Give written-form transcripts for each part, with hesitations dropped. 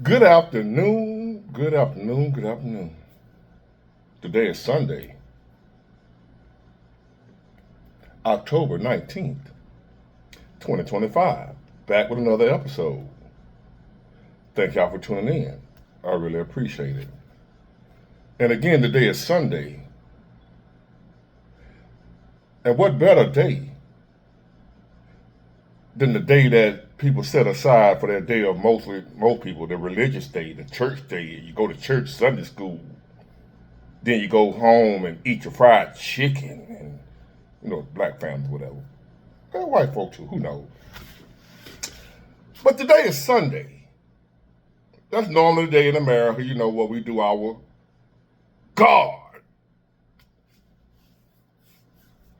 Good afternoon, good afternoon, good afternoon. Today is Sunday, October 19th, 2025. Back with another episode. Thank y'all for tuning in. I really appreciate it. And again, today is Sunday. And what better day than the day that people set aside for their day of most people, the religious day, the church day. You go to church, Sunday school. Then you go home and eat your fried chicken and, black families, whatever. And white folk too, who knows? But today is Sunday. That's normally the day in America, where we do our God.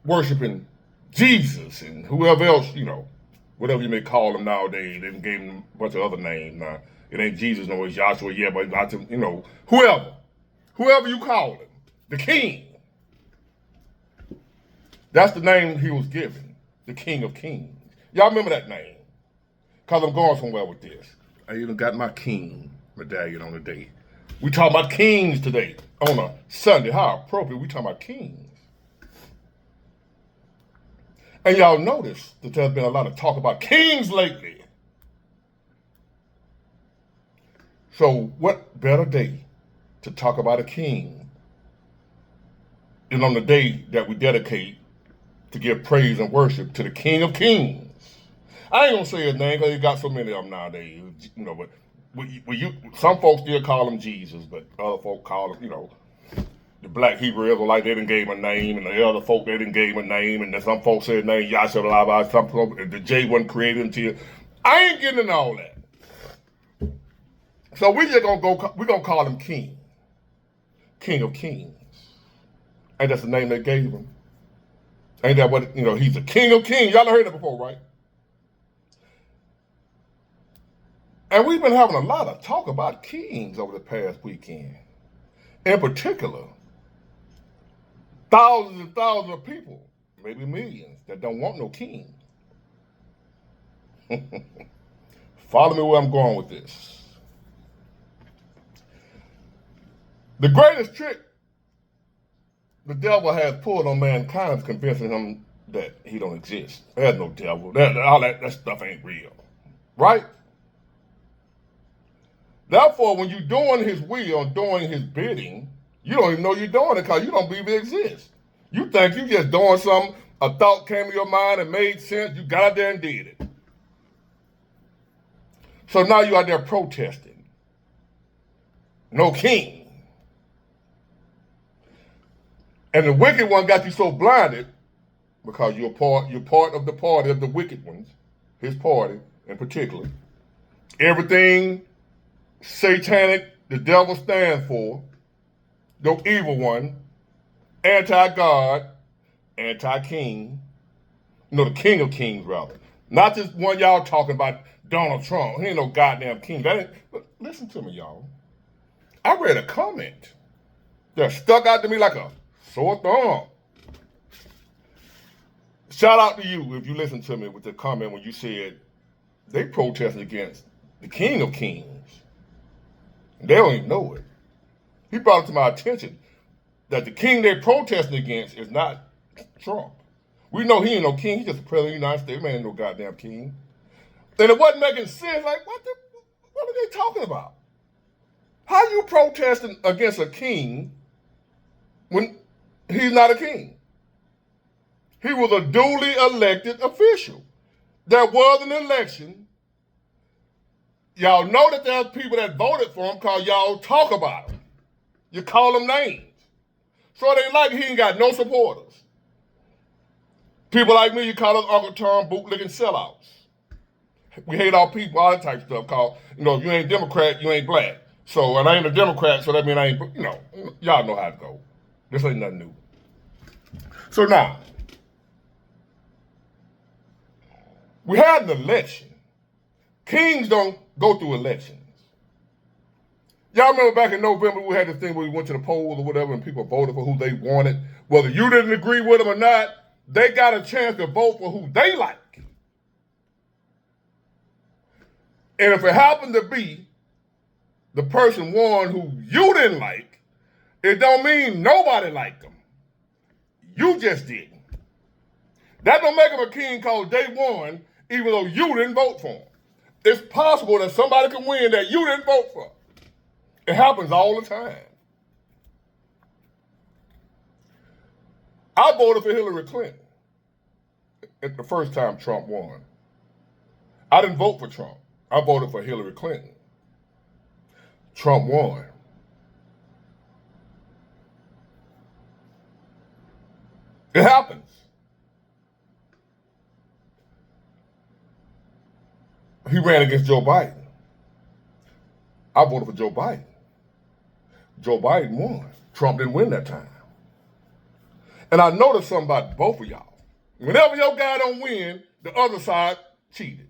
Worshiping Jesus and whoever else, whatever you may call them nowadays. They gave him a bunch of other names now. It ain't Jesus, no, it's Joshua, yeah, but whoever. Whoever you call him. The King. That's the name he was given. The King of Kings. Y'all remember that name? Because I'm going somewhere with this. I even got my king medallion on the day. We talking about kings today on a Sunday. How appropriate. We talking about kings. And y'all notice that there's been a lot of talk about kings lately. So what better day to talk about a king than on the day that we dedicate to give praise and worship to the King of Kings? I ain't gonna say his name because he got so many of them nowadays, but some folks still call him Jesus, but other folks call him, the black Hebrew Israelite, they didn't give him a name, and the other folk, they didn't give him a name, and then some folks said name Yahshua, some folks, the J wasn't created until, I ain't getting into all that. So we're gonna call him King. King of Kings. And that's the name they gave him. Ain't that what, he's the King of Kings. Y'all heard that before, right? And we've been having a lot of talk about kings over the past weekend. In particular, thousands and thousands of people, maybe millions, that don't want no king. Follow me where I'm going with this. The greatest trick the devil has pulled on mankind is convincing him that he don't exist. There's no devil. All that stuff ain't real. Right? Therefore, when you're doing his will, doing his bidding, you don't even know you're doing it because you don't believe it exists. You think you just doing something, a thought came to your mind and made sense, you got out there and did it. So now you out there protesting. No king. And the wicked one got you so blinded because you're part of the party of the wicked ones, his party in particular. Everything satanic the devil stands for, the evil one, anti-God, anti-king, the King of Kings rather. Not just one y'all talking about Donald Trump. He ain't no goddamn king. Listen to me, y'all. I read a comment that stuck out to me like a sore thumb. Shout out to you if you listened to me with the comment when you said they protested against the King of Kings. They don't even know it. He brought it to my attention that the king they're protesting against is not Trump. We know he ain't no king. He's just the president of the United States. Man, ain't no goddamn king. And it wasn't making sense. Like, what are they talking about? How you protesting against a king when he's not a king? He was a duly elected official. There was an election. Y'all know that there's people that voted for him because y'all talk about him. You call them names. So it ain't like he ain't got no supporters. People like me, you call us Uncle Tom bootlicking sellouts. We hate our people, all that type of stuff. Cause, if you ain't Democrat, you ain't black. So, and I ain't a Democrat, so that means I ain't, y'all know how it go. This ain't nothing new. So now, we had an election. Kings don't go through elections. Y'all remember back in November, we had this thing where we went to the polls or whatever and people voted for who they wanted. Whether you didn't agree with them or not, they got a chance to vote for who they like. And if it happened to be the person won who you didn't like, it don't mean nobody liked them. You just didn't. That don't make him a king because they won, even though you didn't vote for him. It's possible that somebody can win that you didn't vote for. It happens all the time. I voted for Hillary Clinton the first time Trump won. I didn't vote for Trump. I voted for Hillary Clinton. Trump won. It happens. He ran against Joe Biden. I voted for Joe Biden. Joe Biden won. Trump didn't win that time. And I noticed something about both of y'all. Whenever your guy don't win, the other side cheated.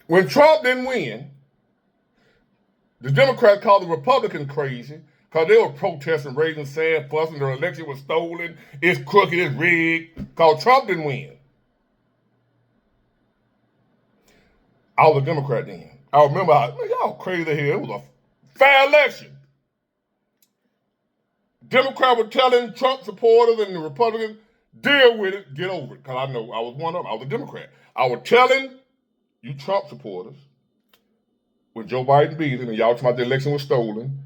When Trump didn't win, the Democrats called the Republicans crazy because they were protesting, raising sand, fussing, their election was stolen, it's crooked, it's rigged, because Trump didn't win. I was a Democrat then. I remember how, man, y'all crazy here. It was a fair election. Democrats were telling Trump supporters and the Republicans, deal with it, get over it. Because I know I was one of them. I was a Democrat. I was telling you Trump supporters, when Joe Biden beat him and y'all talking about the election was stolen,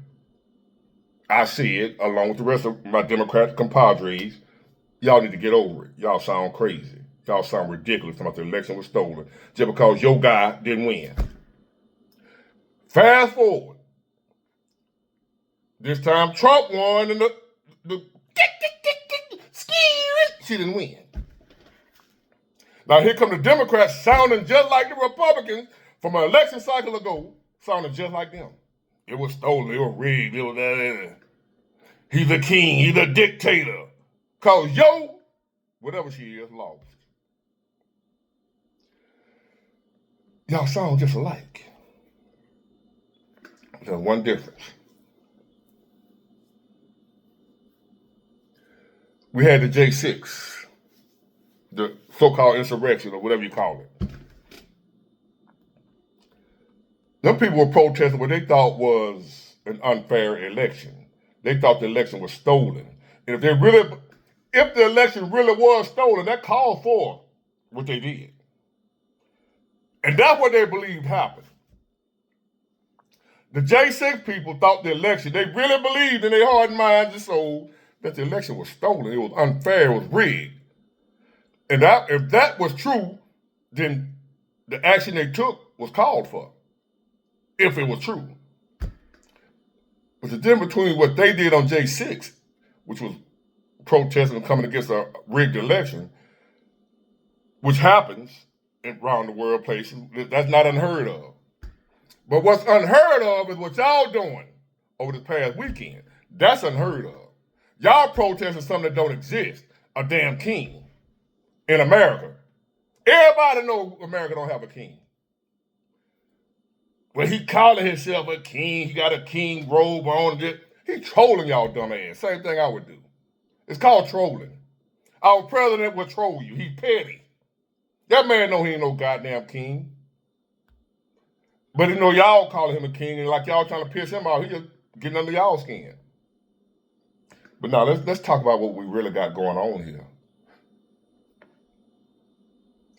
I said, along with the rest of my Democrat compadres, y'all need to get over it. Y'all sound crazy. Y'all sound ridiculous talking about the election was stolen just because your guy didn't win. Fast forward. This time Trump won and she didn't win. Now here come the Democrats sounding just like the Republicans from an election cycle ago, sounding just like them. It was stolen, it was rigged, it was he's a king, he's a dictator. Cause yo, whatever she is, lost. Y'all sound just alike. There's one difference. We had the J6, the so-called insurrection or whatever you call it. Them people were protesting what they thought was an unfair election. They thought the election was stolen. And if the election really was stolen, that called for what they did. And that's what they believed happened. The J6 people thought the election, they really believed in their heart and minds and soul that the election was stolen. It was unfair, it was rigged. And if that was true, then the action they took was called for, if it was true. But the difference between what they did on J6, which was protesting and coming against a rigged election, which happens around the world places, that's not unheard of. But what's unheard of is what y'all doing over this past weekend. That's unheard of. Y'all protesting something that don't exist, a damn king in America. Everybody knows America don't have a king. Well, he calling himself a king, he got a king robe on. He trolling y'all dumb ass. Same thing I would do. It's called trolling. Our president will troll you. He's petty. That man know he ain't no goddamn king. But you know y'all calling him a king, and like y'all trying to piss him off, he just getting under y'all skin. But now let's talk about what we really got going on here.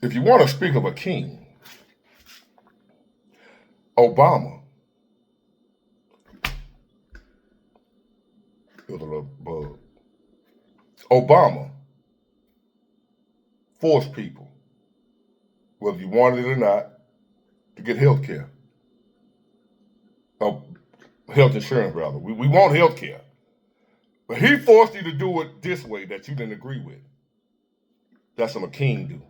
If you want to speak of a king, Obama, it was a little bug. Obama forced people, whether you wanted it or not, to get health care. Health insurance, rather. We want health care. But he forced you to do it this way that you didn't agree with. That's what a king do.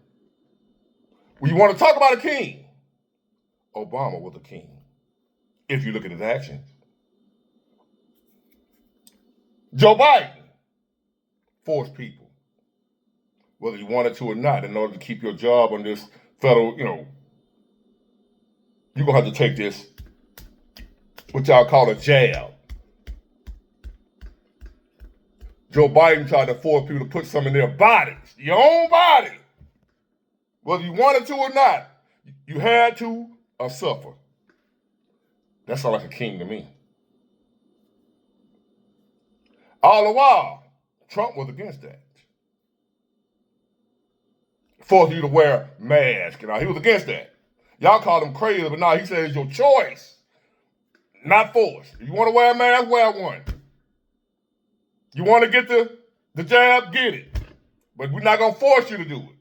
When you want to talk about a king, Obama was a king. If you look at his actions. Joe Biden forced people, whether you wanted to or not, in order to keep your job on this federal, you're going to have to take this, what y'all call a jab. Joe Biden tried to force people to put some in their bodies, your own body. Whether you wanted to or not, you had to or suffer. That sounds like a king to me. All the while, Trump was against that. Forced you to wear a mask. He was against that. Y'all called him crazy, but now he says it's your choice, not forced. If you want to wear a mask, wear one. You want to get the jab, get it. But we're not going to force you to do it.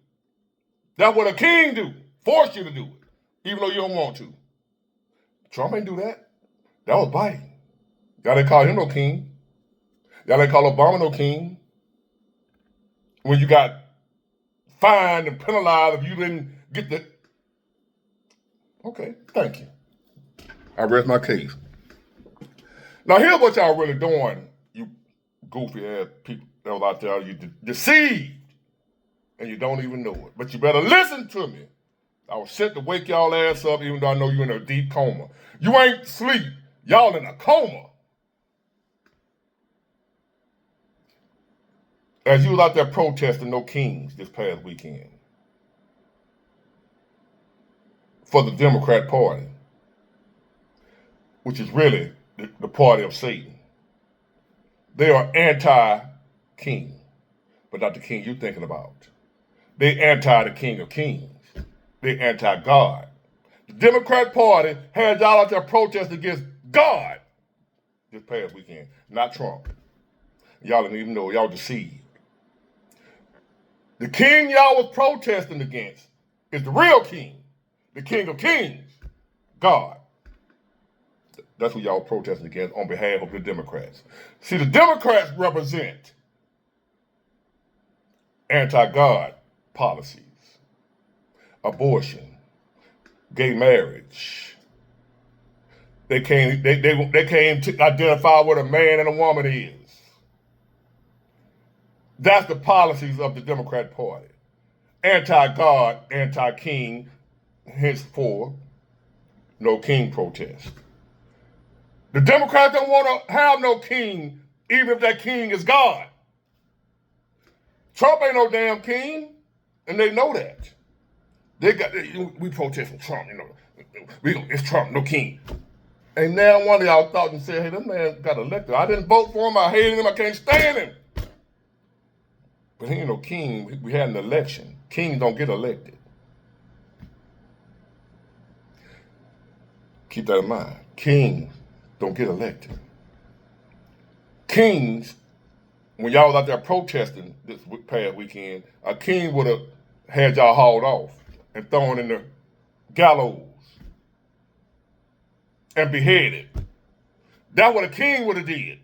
That's what a king do, force you to do it, even though you don't want to. Trump ain't do that. That was Biden. Y'all didn't call him no king. Y'all didn't call Obama no king. When you got fined and penalized if you didn't get the... Okay, thank you. I rest my case. Now here's what y'all really doing, you goofy ass people that was out there. You deceived, and you don't even know it. But you better listen to me. I was sent to wake y'all ass up, even though I know you're in a deep coma. You ain't asleep. Y'all in a coma. As you was out there protesting no kings this past weekend for the Democrat Party, which is really the party of Satan. They are anti-king, but not the king you're thinking about. They anti the King of Kings. They anti-God. The Democrat Party had y'all out there protesting against God this past weekend, not Trump. Y'all didn't even know. Y'all deceived. The king y'all was protesting against is the real king, the King of Kings, God. That's what y'all protesting against on behalf of the Democrats. See, the Democrats represent anti-God policies, abortion, gay marriage. They came to identify what a man and a woman is. That's the policies of the Democrat Party. Anti-God, anti-king, henceforth, no king protest. The Democrats don't want to have no king, even if that king is God. Trump ain't no damn king, and they know that. We protesting Trump, it's Trump, no king. And now one of y'all thought and said, hey, that man got elected. I didn't vote for him, I hated him, I can't stand him. But he ain't no king. We had an election. Kings don't get elected. Keep that in mind. Kings don't get elected. Kings, when y'all was out there protesting this past weekend, a king would have had y'all hauled off and thrown in the gallows and beheaded. That's what a king would have did.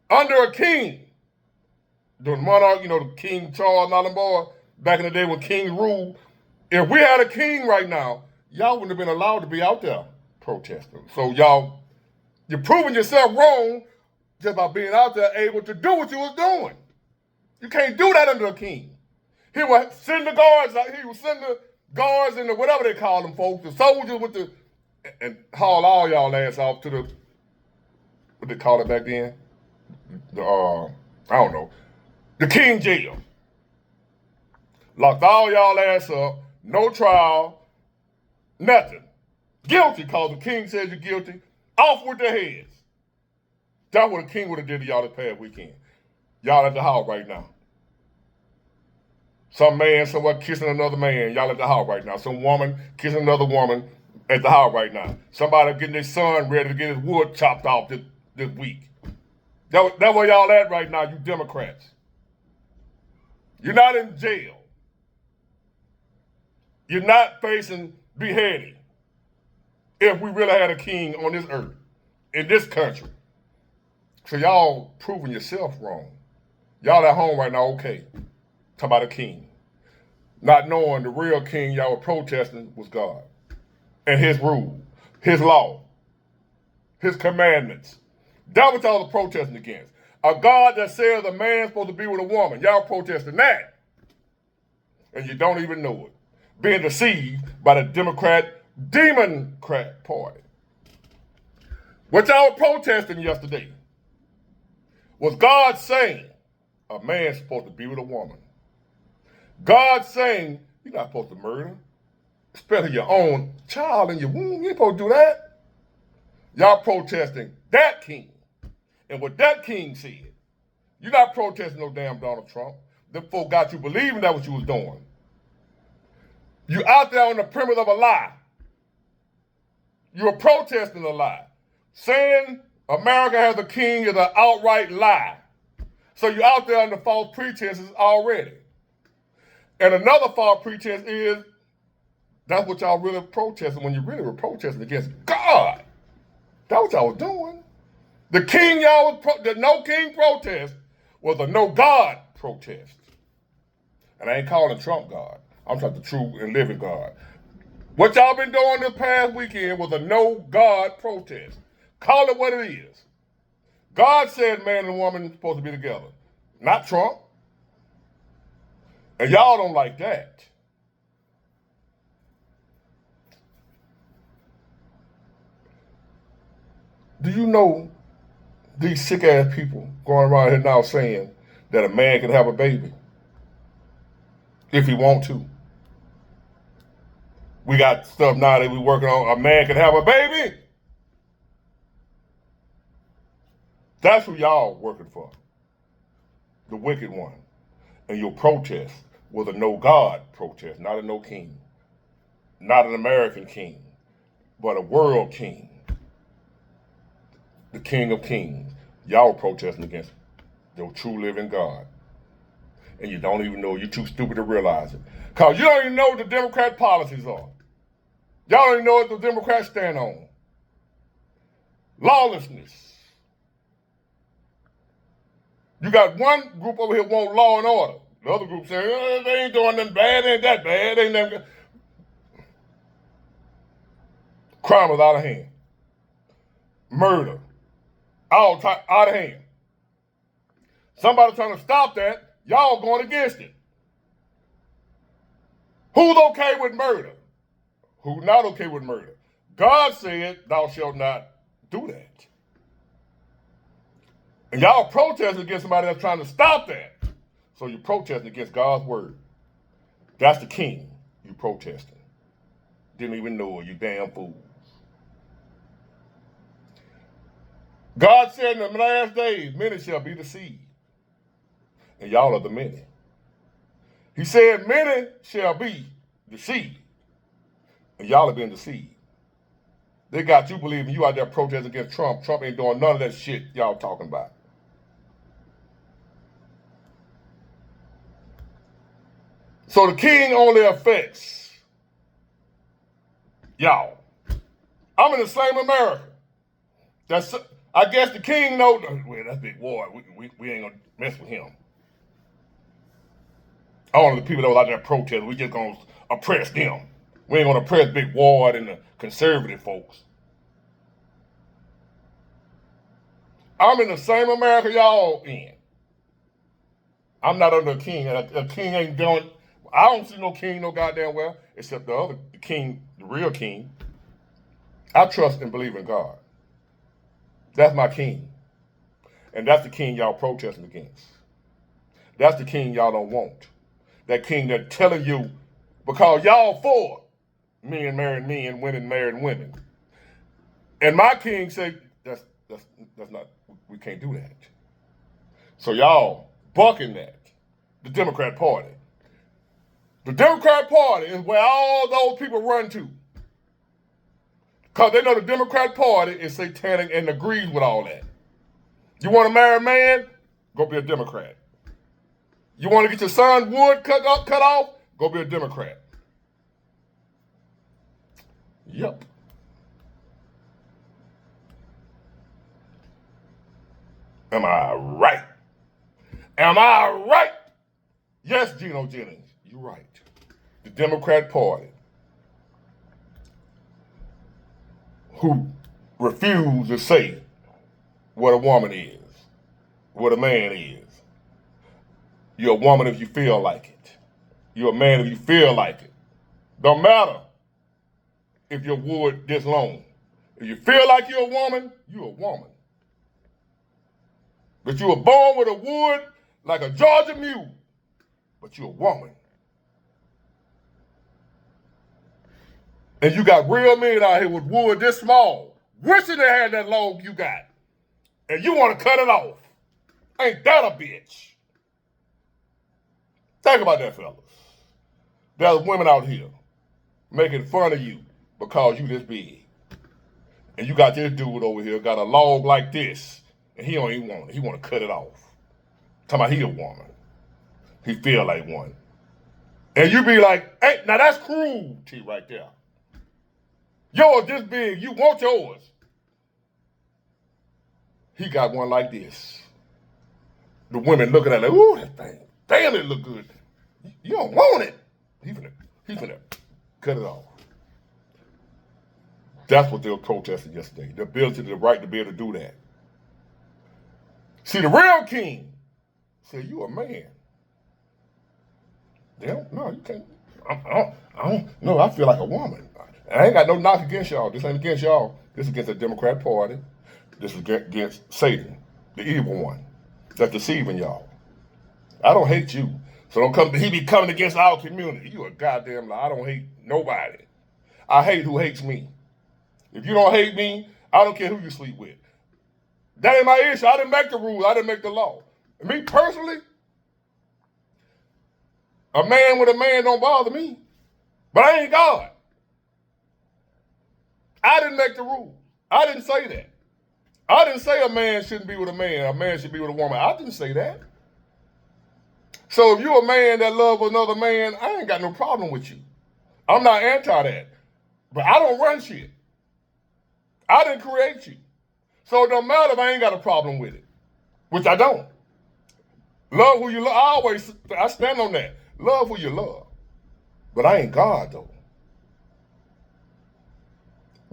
Under a king, the monarch, the King Charles and all back in the day when kings ruled, if we had a king right now, y'all wouldn't have been allowed to be out there protesting. So you're proving yourself wrong just by being out there able to do what you was doing. You can't do that under a king. He was sending the guards, and the whatever they call them folks, the soldiers and haul all y'all ass off to what they call it back then? I don't know. The king jail. Locked all y'all ass up, no trial, nothing. Guilty, cause the king says you're guilty, off with their heads. That's what a king would have did to y'all this past weekend. Y'all at the house right now. Some man somewhere kissing another man, y'all at the house right now. Some woman kissing another woman at the house right now. Somebody getting their son ready to get his wood chopped off this week. That's where y'all at right now, you Democrats. You're not in jail. You're not facing beheading. If we really had a king on this earth, in this country. So y'all proving yourself wrong. Y'all at home right now, okay. Talking about a king. Not knowing the real king y'all were protesting was God. And his rule, his law, his commandments. That's what y'all are protesting against. A God that says a man's supposed to be with a woman. Y'all protesting that. And you don't even know it. Being deceived by the Democrat Party. What y'all were protesting yesterday was God saying a man's supposed to be with a woman. God saying you're not supposed to murder, especially your own child in your womb. You ain't supposed to do that. Y'all protesting that king and what that king said. You're not protesting no damn Donald Trump. Them folk got you believing that what you was doing. You out there on the premise of a lie. You're protesting a lie. Saying America has a king is an outright lie. So you're out there under false pretenses already. And another false pretense is that's what y'all really protesting when you really were protesting against God. That's what y'all was doing. The king y'all was, the no king protest was a no God protest. And I ain't calling Trump God. I'm talking the true and living God. What y'all been doing this past weekend was a no God protest. Call it what it is. God said man and woman are supposed to be together, not Trump. And y'all don't like that. Do you know these sick ass people going around here now saying that a man can have a baby if he want to? We got stuff now that we working on. A man can have a baby. That's who y'all working for. The wicked one. And your protest was a no God protest, not a no king. Not an American king, but a world king. The King of Kings. Y'all protesting against your true living God. And you don't even know. You're too stupid to realize it. Because you don't even know what the Democrat policies are. Y'all don't even know what the Democrats stand on. Lawlessness. You got one group over here want law and order. The other group saying, they ain't doing nothing bad, ain't that bad, ain't nothing. Crime is out of hand. Murder. Out of hand. Somebody trying to stop that, y'all going against it. Who's okay with murder? Who's not okay with murder? God said, thou shalt not do that. And y'all protesting against somebody that's trying to stop that. So you're protesting against God's word. That's the king you protesting. Didn't even know it, you damn fools. God said in the last days, many shall be deceived. And y'all are the many. He said, many shall be deceived. And y'all have been deceived. They got you believing you out there protesting against Trump. Trump ain't doing none of that shit y'all talking about. So the king only affects y'all. I'm in the same America. That's, I guess the king knows, well, that's Big Ward. We ain't gonna mess with him. All of the people that was out there protesting, we just gonna oppress them. We ain't gonna oppress Big Ward and the conservative folks. I'm in the same America y'all in. I'm not under a king. A king ain't doing, I don't see no king no goddamn well, except the other king, the real king. I trust and believe in God. That's my king. And that's the king y'all protesting against. That's the king y'all don't want. That king that's telling you, because y'all for men marrying men, women marrying women. And my king said, that's not, we can't do that. So y'all bucking that. The Democrat Party. The Democrat Party is where all those people run to. Because they know the Democrat Party is satanic and agrees with all that. You want to marry a man? Go be a Democrat. You want to get your son wood cut off? Go be a Democrat. Yep. Am I right? Am I right? Yes, Geno Jennings, you're right. The Democrat Party, who refuse to say what a woman is, what a man is. You're a woman if you feel like it. You're a man if you feel like it. Don't matter if your wood this long. If you feel like you're a woman, you're a woman. But you were born with a wood like a Georgia mule, but you're a woman. And you got real men out here with wood this small, wishing they had that log you got, and you want to cut it off. Ain't that a bitch? Think about that, fellas. There's women out here making fun of you because you this big. And you got this dude over here, got a log like this, and he don't even want it. He want to cut it off. Talking about he a woman. He feel like one. And you be like, hey, now that's cruelty right there. Yours this big, you want yours. He got one like this. The women looking at it like, ooh, that thing, damn, it look good. You don't want it. He's gonna cut it off. That's what they were protesting yesterday. The ability, the right to be able to do that. See, the real king said, you a man. Damn, no, you can't. I don't, no, I feel like a woman. I ain't got no knock against y'all. This ain't against y'all. This is against the Democrat Party. This is against Satan, the evil one that's deceiving y'all. I don't hate you. So don't come, he be coming against our community. You a goddamn lie. I don't hate nobody. I hate who hates me. If you don't hate me, I don't care who you sleep with. That ain't my issue. I didn't make the rules. I didn't make the law. And me personally, a man with a man don't bother me. But I ain't God. I didn't make the rules. I didn't say that. I didn't say a man shouldn't be with a man should be with a woman. I didn't say that. So if you're a man that loves another man, I ain't got no problem with you. I'm not anti that. But I don't run shit. I didn't create you. So it don't matter if I ain't got a problem with it, which I don't. Love who you love. I stand on that. Love who you love. But I ain't God, though.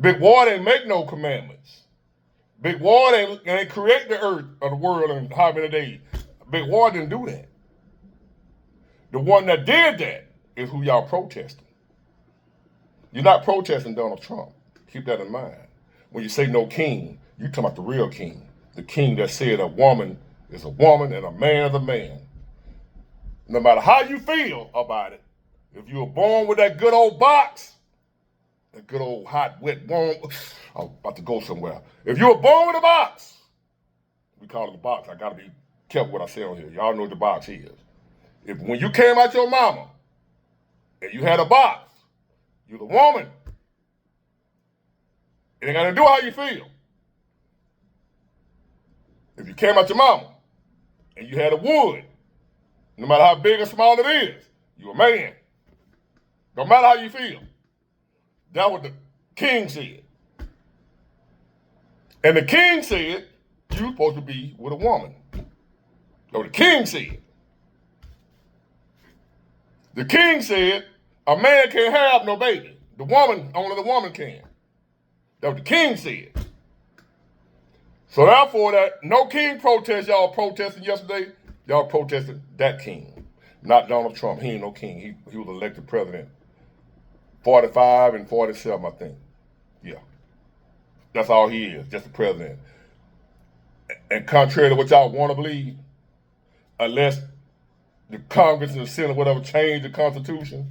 Big Water ain't make no commandments. Big Water ain't create the earth or the world in how many days. Big Water didn't do that. The one that did that is who y'all protesting. You're not protesting Donald Trump. Keep that in mind. When you say no king, you talking about the real king. The king that said a woman is a woman and a man is a man. No matter how you feel about it, if you were born with that good old box, that good old hot, wet, warm, I'm about to go somewhere. If you were born with a box, we call it a box. I got to be careful what I say on here. Y'all know what the box is. If when you came out your mama and you had a box, you're the woman. It ain't got to do how you feel. If you came out your mama and you had a wood, no matter how big or small it is, you're a man. No matter how you feel. That's what the king said. And the king said, you're supposed to be with a woman. So the king said. The king said, a man can't have no baby. The woman, only the woman can. That's what the king said. So therefore, that no king protest y'all protesting yesterday, y'all protesting that king. Not Donald Trump. He ain't no king. He was elected president. 45 and 47, I think. Yeah. That's all he is, just the president. And contrary to what y'all want to believe, unless the Congress and the Senate, whatever, change the Constitution,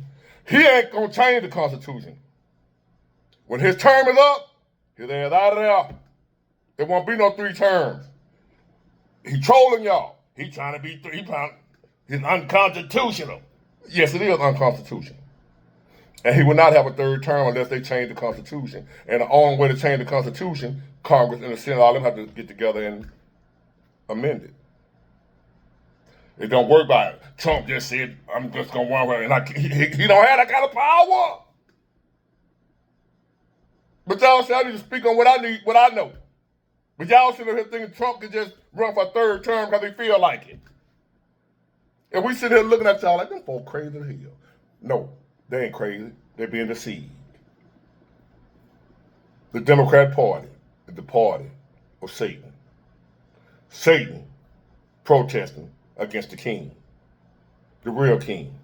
he ain't going to change the Constitution. When his term is up, his ass out of there. There won't be no 3 terms. He trolling y'all. He trying to be, he's unconstitutional. Yes, it is unconstitutional. And he will not have a 3rd term unless they change the Constitution. And the only way to change the Constitution, Congress and the Senate, all of them have to get together and amend it. It don't work by it. Trump just said, I'm just going to run away. And he don't have that kind of power. But y'all say I need to speak on what I know. But y'all sitting here thinking Trump could just run for a 3rd term because he feel like it. And we sit here looking at y'all like, them folks crazy as hell. No, they ain't crazy. They're being deceived. The Democrat Party is the party of Satan. Satan protesting against the king, the real king.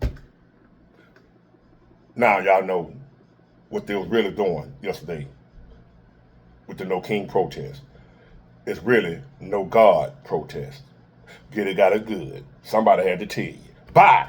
Now y'all know what they was really doing yesterday with the no king protest. It's really no God protest. Get it, got it good. Somebody had to tell you. Bye.